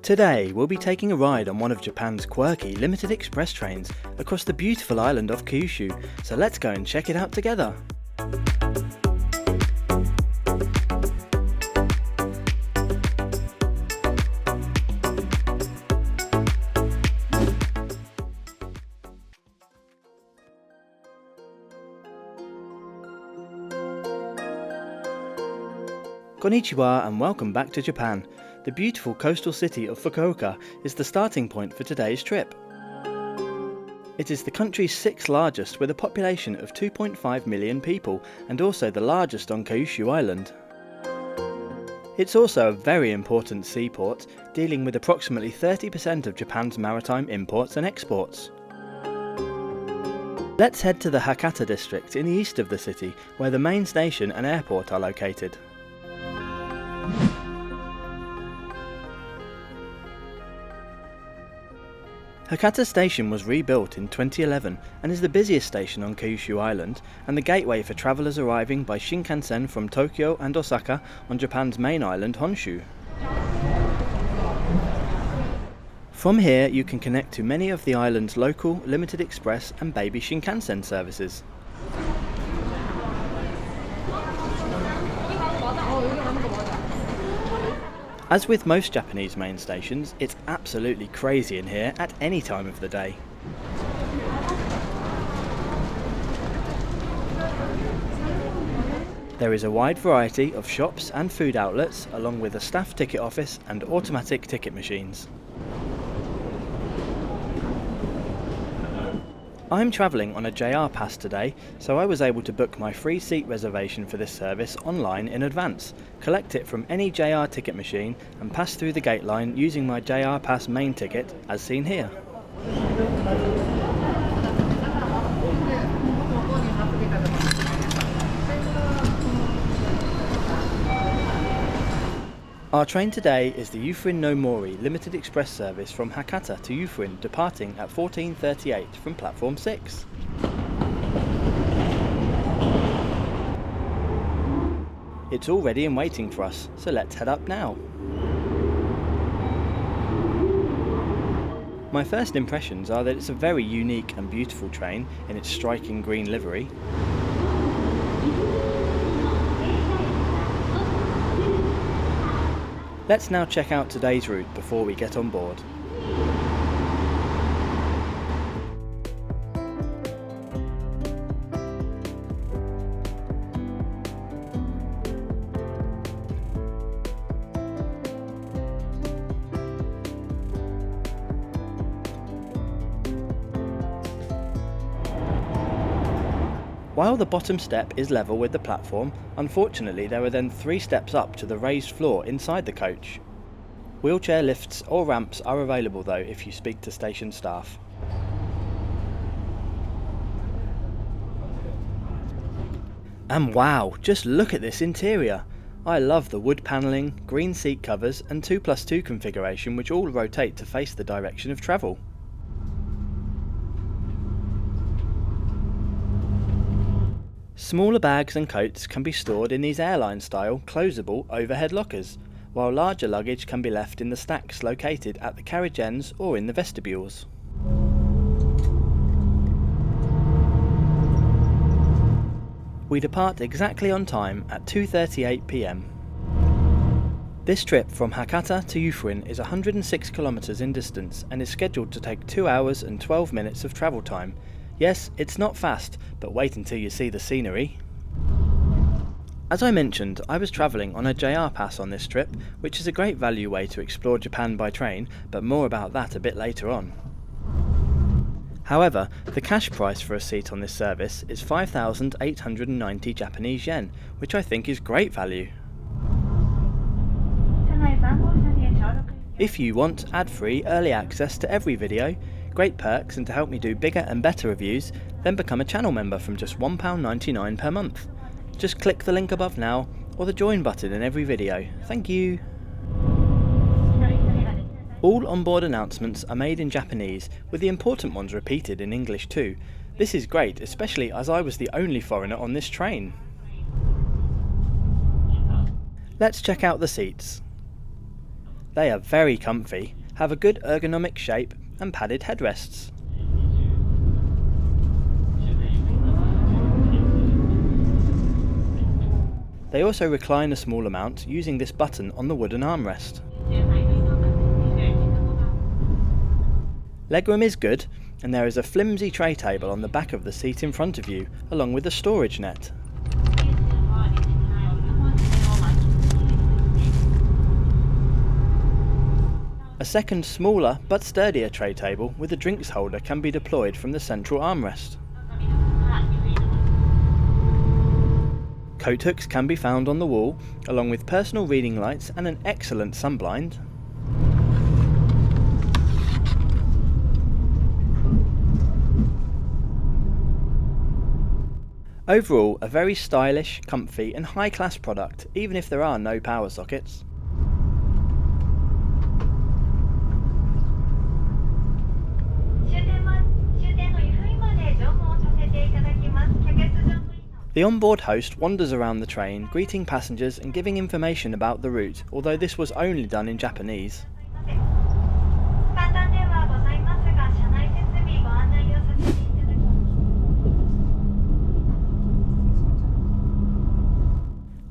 Today we'll be taking a ride on one of Japan's quirky limited express trains across the beautiful island of Kyushu, so let's go and check it out together. Konnichiwa and welcome back to Japan. The beautiful coastal city of Fukuoka is the starting point for today's trip. It is the country's sixth largest with a population of 2.5 million people and also the largest on Kyushu Island. It's also a very important seaport, dealing with approximately 30% of Japan's maritime imports and exports. Let's head to the Hakata district in the east of the city, where the main station and airport are located. Hakata Station was rebuilt in 2011 and is the busiest station on Kyushu Island and the gateway for travellers arriving by Shinkansen from Tokyo and Osaka on Japan's main island Honshu. From here you can connect to many of the island's local, limited express and baby Shinkansen services. As with most Japanese main stations, it's absolutely crazy in here at any time of the day. There is a wide variety of shops and food outlets, along with a staff ticket office and automatic ticket machines. I'm travelling on a JR Pass today, so I was able to book my free seat reservation for this service online in advance, collect it from any JR ticket machine and pass through the gate line using my JR Pass main ticket as seen here. Our train today is the Yufuin no Mori limited express service from Hakata to Yufuin, departing at 14:38 from platform 6. It's all ready and waiting for us, so let's head up now. My first impressions are that it's a very unique and beautiful train in its striking green livery. Let's now check out today's route before we get on board. While the bottom step is level with the platform, unfortunately there are then 3 steps up to the raised floor inside the coach. Wheelchair lifts or ramps are available though if you speak to station staff. And wow, just look at this interior! I love the wood panelling, green seat covers and 2+2 configuration which all rotate to face the direction of travel. Smaller bags and coats can be stored in these airline-style, closable overhead lockers, while larger luggage can be left in the stacks located at the carriage ends or in the vestibules. We depart exactly on time at 2:38 p.m. This trip from Hakata to Yufuin is 106 kilometers in distance and is scheduled to take 2 hours and 12 minutes of travel time. Yes, it's not fast, but wait until you see the scenery. As I mentioned, I was travelling on a JR Pass on this trip, which is a great value way to explore Japan by train, but more about that a bit later on. However, the cash price for a seat on this service is 5,890 Japanese yen, which I think is great value. If you want ad-free early access to every video, great perks and to help me do bigger and better reviews, then become a channel member from just £1.99 per month. Just click the link above now, or the join button in every video. Thank you! All onboard announcements are made in Japanese, with the important ones repeated in English too. This is great, especially as I was the only foreigner on this train. Let's check out the seats. They are very comfy, have a good ergonomic shape and padded headrests. They also recline a small amount using this button on the wooden armrest. Legroom is good, and there is a flimsy tray table on the back of the seat in front of you, along with a storage net. A second smaller but sturdier tray table with a drinks holder can be deployed from the central armrest. Coat hooks can be found on the wall, along with personal reading lights and an excellent sunblind. Overall, a very stylish, comfy and high-class product, even if there are no power sockets. The onboard host wanders around the train, greeting passengers and giving information about the route, although this was only done in Japanese.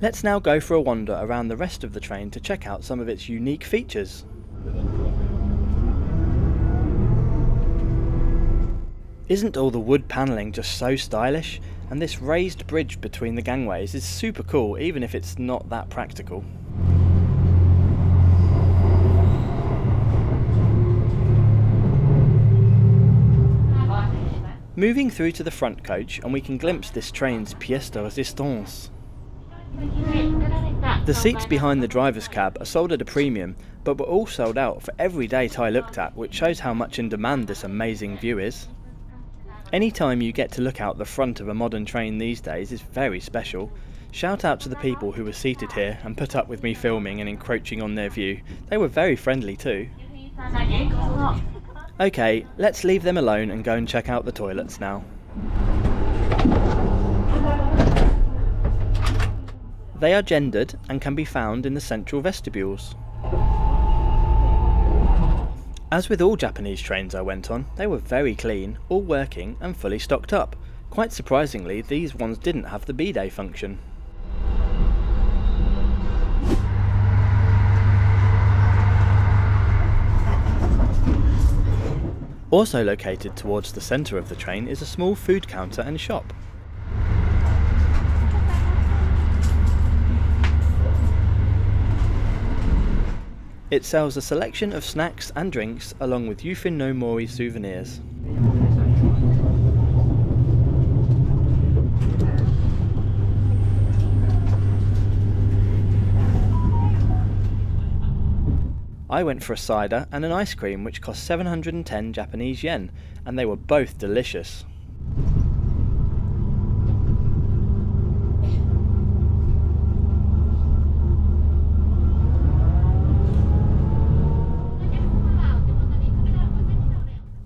Let's now go for a wander around the rest of the train to check out some of its unique features. Isn't all the wood panelling just so stylish? And this raised bridge between the gangways is super cool, even if it's not that practical. Moving through to the front coach, and we can glimpse this train's pièce de résistance. The seats behind the driver's cab are sold at a premium, but were all sold out for every date I looked at, which shows how much in demand this amazing view is. Anytime you get to look out the front of a modern train these days is very special. Shout out to the people who were seated here and put up with me filming and encroaching on their view. They were very friendly too. Okay, let's leave them alone and go and check out the toilets now. They are gendered and can be found in the central vestibules. As with all Japanese trains I went on, they were very clean, all working and fully stocked up. Quite surprisingly, these ones didn't have the bidet function. Also located towards the centre of the train is a small food counter and shop. It sells a selection of snacks and drinks along with Yufin no Mori souvenirs. I went for a cider and an ice cream which cost 710 Japanese yen, and they were both delicious.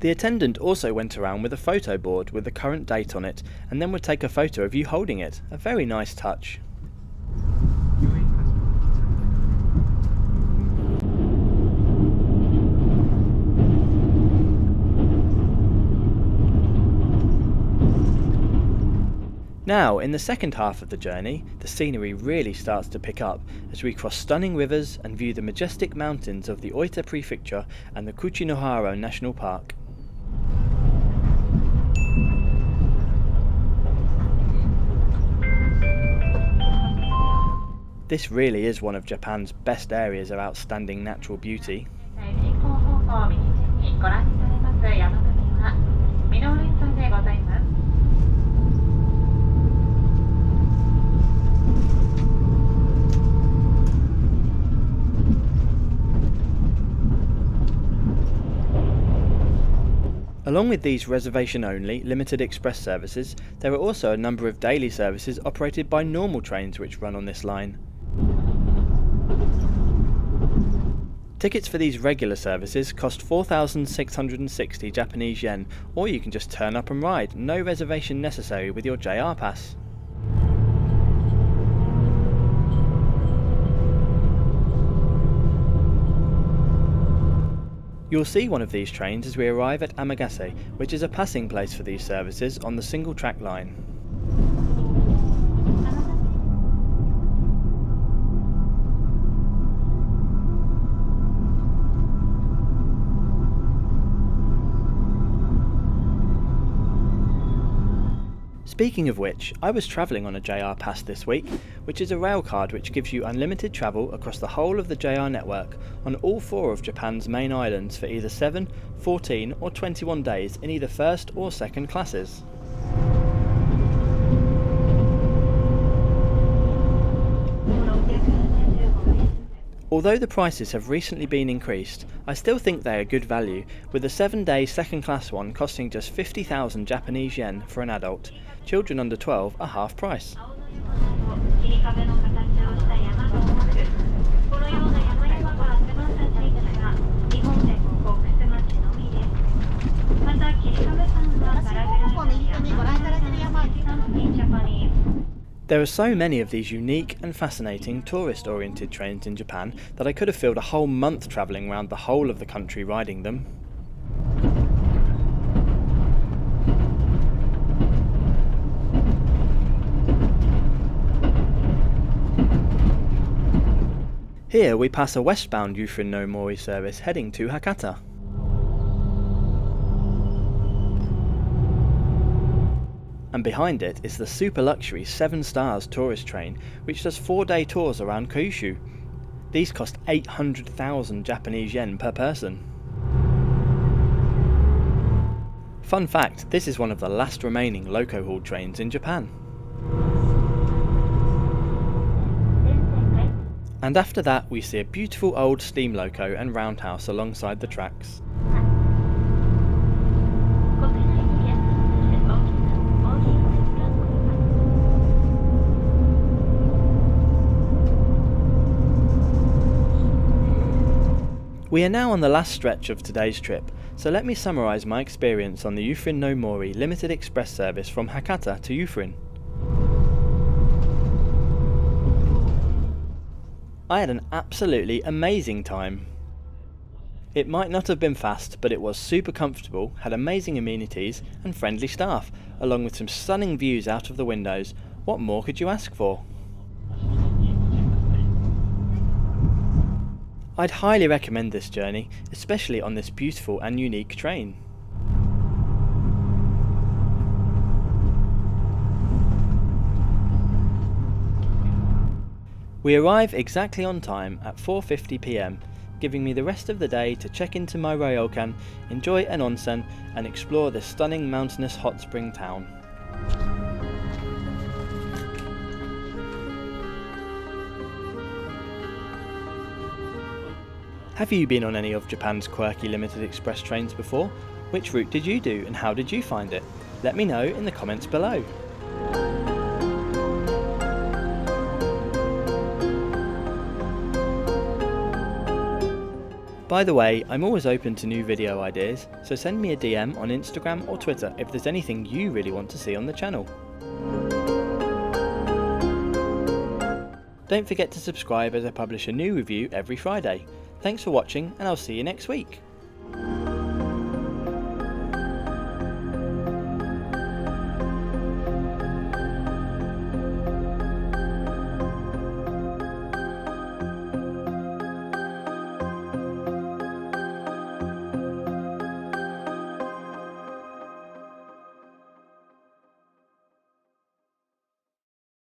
The attendant also went around with a photo board with the current date on it, and then would take a photo of you holding it. A very nice touch. Now, in the second half of the journey, the scenery really starts to pick up as we cross stunning rivers and view the majestic mountains of the Oita Prefecture and the Kuchinohara National Park. This really is one of Japan's best areas of outstanding natural beauty. Along with these reservation-only, limited express services, there are also a number of daily services operated by normal trains which run on this line. Tickets for these regular services cost 4,660 Japanese yen, or you can just turn up and ride, no reservation necessary with your JR pass. You'll see one of these trains as we arrive at Amagase, which is a passing place for these services on the single track line. Speaking of which, I was travelling on a JR Pass this week, which is a rail card which gives you unlimited travel across the whole of the JR network on all 4 of Japan's main islands for either 7, 14 or 21 days in either first or second classes. Although the prices have recently been increased, I still think they are good value, with a 7-day second class one costing just 50,000 Japanese yen for an adult. Children under 12 are half price. There are so many of these unique and fascinating tourist-oriented trains in Japan that I could have filled a whole month travelling around the whole of the country riding them. Here we pass a westbound Yufrin no Mori service heading to Hakata. And behind it is the super luxury 7 stars tourist train, which does 4-day tours around Kyushu. These cost 800,000 Japanese yen per person. Fun fact, this is one of the last remaining loco-hauled trains in Japan. And after that we see a beautiful old steam loco and roundhouse alongside the tracks. We are now on the last stretch of today's trip, so let me summarise my experience on the Yufrin no Mori limited express service from Hakata to Yufrin. I had an absolutely amazing time. It might not have been fast, but it was super comfortable, had amazing amenities and friendly staff, along with some stunning views out of the windows. What more could you ask for? I'd highly recommend this journey, especially on this beautiful and unique train. We arrive exactly on time at 4:50 PM, giving me the rest of the day to check into my ryokan, enjoy an onsen and explore this stunning mountainous hot spring town. Have you been on any of Japan's quirky limited express trains before? Which route did you do and how did you find it? Let me know in the comments below. By the way, I'm always open to new video ideas, so send me a DM on Instagram or Twitter if there's anything you really want to see on the channel. Don't forget to subscribe as I publish a new review every Friday. Thanks for watching and I'll see you next week.